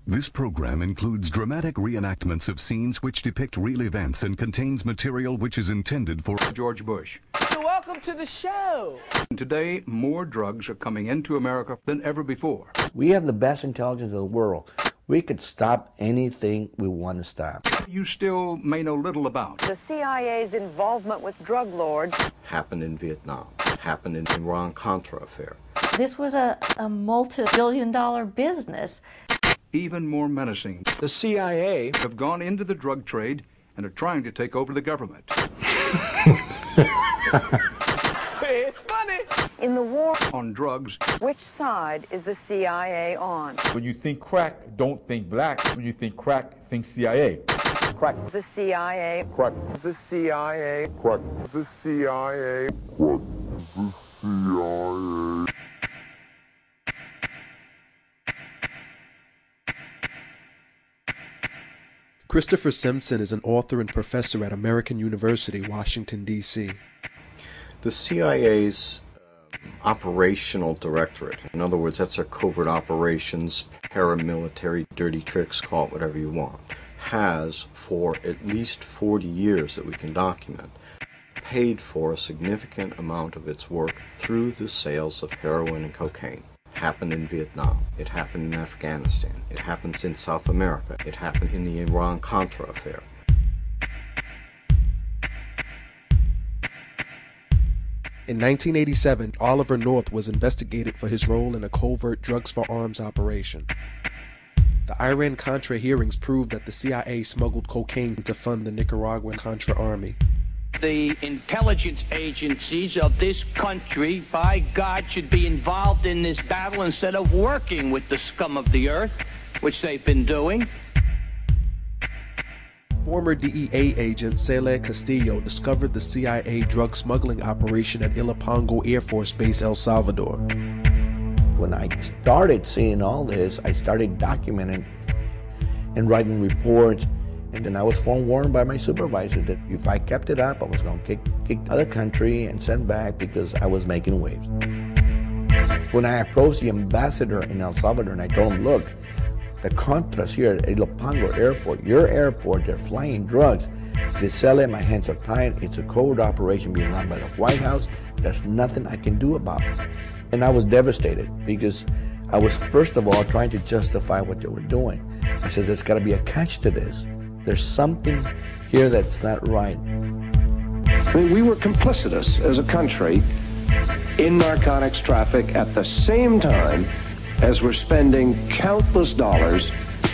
This program includes dramatic reenactments of scenes which depict real events and contains material which is intended for George Bush. So welcome to the show. Today, more drugs are coming into America than ever before. We have the best intelligence in the world. We could stop anything we want to stop. You still may know little about the CIA's involvement with drug lords. Happened in Vietnam. Happened in the Iran-Contra affair. This was a multi-billion-dollar business. Even more menacing, The CIA have gone into the drug trade and are trying to take over the government. It's funny. In the war On drugs, which side is the CIA on? When you think crack, don't think black. When you think crack, think CIA. Crack. The CIA. Crack. The CIA. Crack. The CIA. Crack. The CIA. Christopher Simpson is an author and professor at American University, Washington, D.C. The CIA's operational directorate, in other words, that's their covert operations, paramilitary, dirty tricks, call it whatever you want, has, for at least 40 years that we can document, paid for a significant amount of its work through the sales of heroin and cocaine. It happened in Vietnam. It happened in Afghanistan. It happens in South America. It happened in the Iran-Contra affair. In 1987, Oliver North was investigated for his role in a covert drugs for arms operation. The Iran-Contra hearings proved that the CIA smuggled cocaine to fund the Nicaraguan Contra army. The intelligence agencies of this country, by God, should be involved in this battle instead of working with the scum of the earth, which they've been doing. Former DEA agent Cele Castillo discovered the CIA drug smuggling operation at Ilopango Air Force Base, El Salvador. When I started seeing all this, I started documenting and writing reports. And then I was forewarned by my supervisor that if I kept it up, I was going to kick the other country and send back because I was making waves. When I approached the ambassador in El Salvador and I told him, look, the Contras here at Ilopango Airport, your airport, they're flying drugs. They sell it, my hands are tied. It's a covert operation being run by the White House. There's nothing I can do about it. And I was devastated because I was, first of all, trying to justify what they were doing. I said, there's got to be a catch to this. There's something here that's not right. I mean, we were complicitous as a country in narcotics traffic at the same time as we're spending countless dollars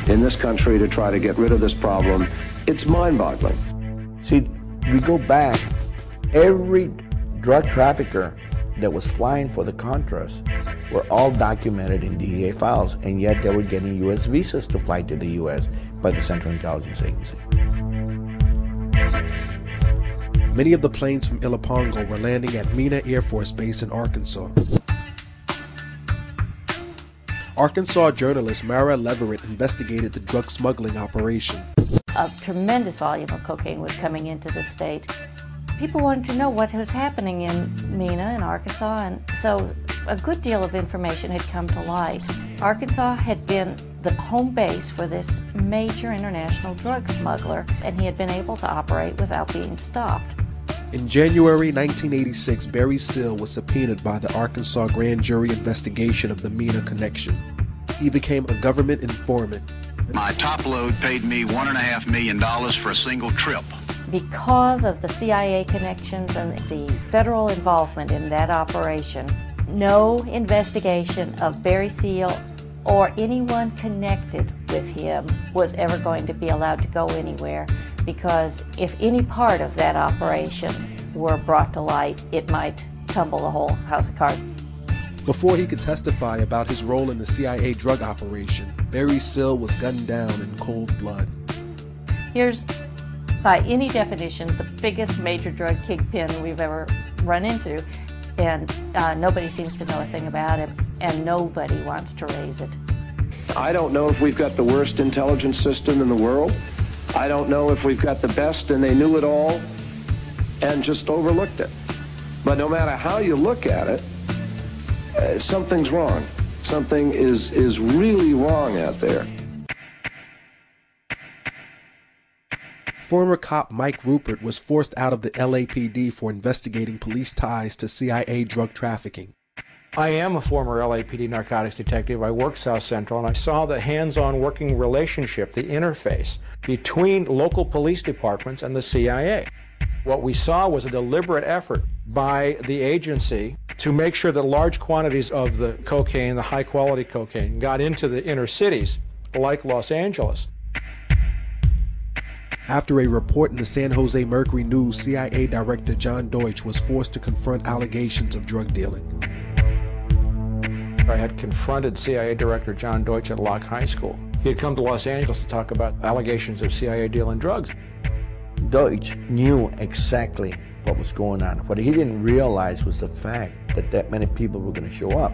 in this country to try to get rid of this problem. It's mind-boggling. See, we go back, every drug trafficker that was flying for the Contras were all documented in DEA files, and yet they were getting U.S. visas to fly to the U.S. by the Central Intelligence Agency. Many of the planes from Ilopango were landing at Mena Air Force Base in Arkansas. Arkansas journalist Mara Leverett investigated the drug smuggling operation. A tremendous volume of cocaine was coming into the state. People wanted to know what was happening in Mena in Arkansas, and so a good deal of information had come to light. Arkansas had been the home base for this major international drug smuggler, and he had been able to operate without being stopped. In January 1986, Barry Seal was subpoenaed by the Arkansas grand jury investigation of the Mena connection. He became a government informant. My top load paid me $1.5 million for a single trip. Because of the CIA connections and the federal involvement in that operation, no investigation of Barry Seal or anyone connected with him was ever going to be allowed to go anywhere, because if any part of that operation were brought to light, it might tumble the whole house of cards. Before he could testify about his role in the CIA drug operation, Barry Seal was gunned down in cold blood. Here's, by any definition, the biggest major drug kingpin we've ever run into, and nobody seems to know a thing about him, and nobody wants to raise it. I don't know if we've got the worst intelligence system in the world. I don't know if we've got the best and they knew it all and just overlooked it. But no matter how you look at it, something's wrong. Something is really wrong out there. Former cop Mike Rupert was forced out of the LAPD for investigating police ties to CIA drug trafficking. I am a former LAPD narcotics detective. I worked South Central, and I saw the hands-on working relationship, the interface between local police departments and the CIA. What we saw was a deliberate effort by the agency to make sure that large quantities of the cocaine, the high-quality cocaine, got into the inner cities, like Los Angeles. After a report in the San Jose Mercury News, CIA Director John Deutsch was forced to confront allegations of drug dealing. I had confronted CIA Director John Deutsch at Locke High School. He had come to Los Angeles to talk about allegations of CIA dealing drugs. Deutsch knew exactly what was going on. What he didn't realize was the fact that that many people were going to show up.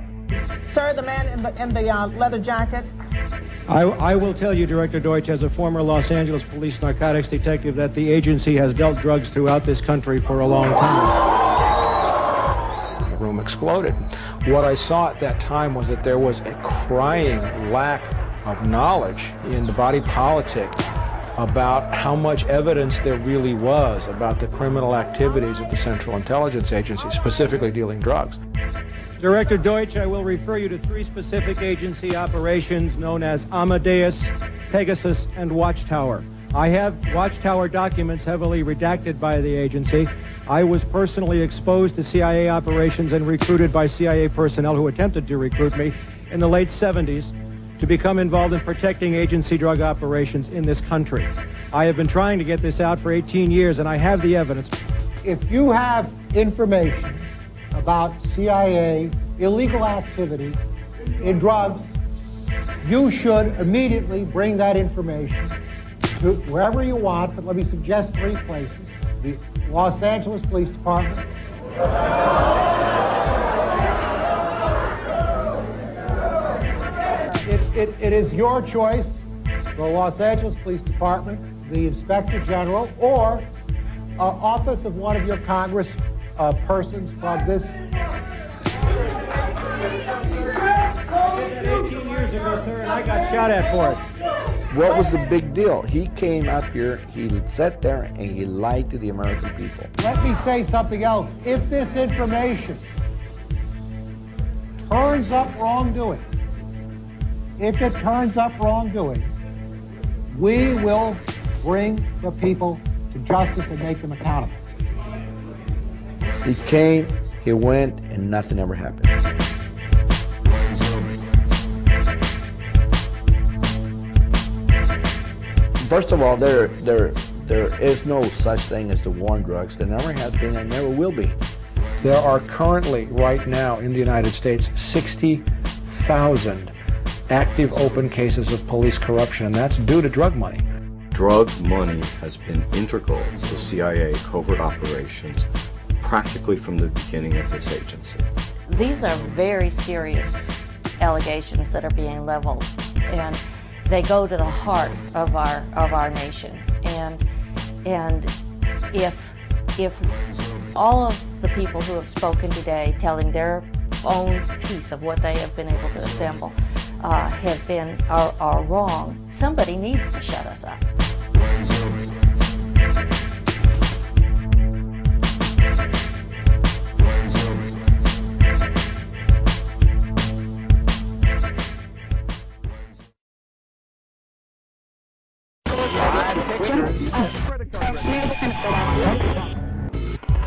Sir, the man in the leather jacket. I will tell you, Director Deutsch, as a former Los Angeles police narcotics detective, that the agency has dealt drugs throughout this country for a long time. The room exploded. What I saw at that time was that there was a crying lack of knowledge in the body politic about how much evidence there really was about the criminal activities of the Central Intelligence Agency, specifically dealing drugs. Director Deutsch, I will refer you to 3 specific agency operations known as Amadeus, Pegasus, and Watchtower. I have Watchtower documents heavily redacted by the agency. I was personally exposed to CIA operations and recruited by CIA personnel who attempted to recruit me in the late 70s to become involved in protecting agency drug operations in this country. I have been trying to get this out for 18 years, and I have the evidence. If you have information about CIA illegal activity in drugs, you should immediately bring that information to wherever you want, but let me suggest 3 places. The Los Angeles Police Department, it is your choice, the Los Angeles Police Department, the Inspector General, or office of one of your Congress persons from this. 18 years ago, sir, and I got shot at for it. What was the big deal? He came up here, he sat there, and he lied to the American people. Let me say something else. If this information turns up wrongdoing, we will bring the people to justice and make them accountable. He came, he went, and nothing ever happened. First of all, there is no such thing as the war on drugs. There never has been and never will be. There are currently, right now, in the United States, 60,000 active open cases of police corruption, and that's due to drug money. Drug money has been integral to CIA covert operations practically from the beginning of this agency. These are very serious allegations that are being leveled, and they go to the heart of our nation. And if all of the people who have spoken today, telling their own piece of what they have been able to assemble, are wrong, somebody needs to shut us up.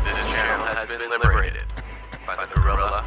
This channel has been liberated by the Gorilla